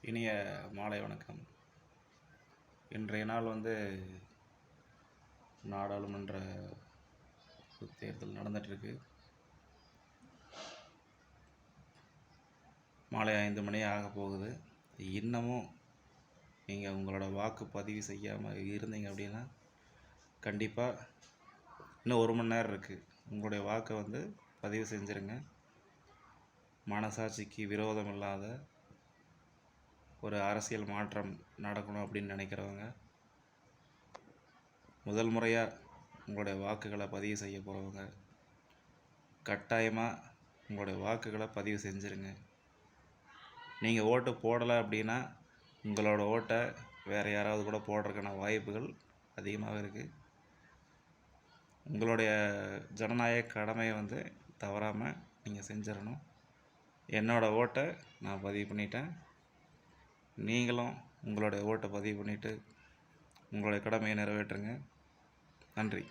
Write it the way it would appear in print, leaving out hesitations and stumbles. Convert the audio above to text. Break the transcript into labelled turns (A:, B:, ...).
A: இனிய மாலை வணக்கம். இன்றைய நாள் நாடாளுமன்ற தேர்தல் நடந்துகிட்ருக்கு. மாலை 5 மணி ஆக போகுது. இன்னமும் நீங்கள் உங்களோட வாக்கு பதிவு செய்யாமல் இருந்தீங்க அப்படின்னா கண்டிப்பாக இன்னும் 1 மணி நேரம் இருக்குது. உங்களுடைய வாக்கை பதிவு செஞ்சுருங்க. மனசாட்சிக்கு விரோதம் இல்லாத ஒரு அரசியல் மாற்றம் நடக்கணும் அப்படின்னு நினைக்கிறவங்க, முதல் முறையாக உங்களுடைய வாக்குகளை பதிவு செய்ய போகிறவங்க கட்டாயமாக உங்களுடைய வாக்குகளை பதிவு செஞ்சுருங்க. நீங்கள் ஓட்டு போடலை அப்படின்னா உங்களோட ஓட்டை வேறு யாராவது கூட போடுறதுக்கான வாய்ப்புகள் அதிகமாக இருக்குது. உங்களுடைய ஜனநாயக கடமையை தவறாமல் நீங்கள் செஞ்சிடணும். என்னோடய ஓட்டை நான் பதிவு பண்ணிட்டேன். நீங்களும் உங்களுடைய ஓட்டை பதிவு பண்ணிவிட்டு உங்களுடைய கடமையை நிறைவேற்றுங்க. நன்றி.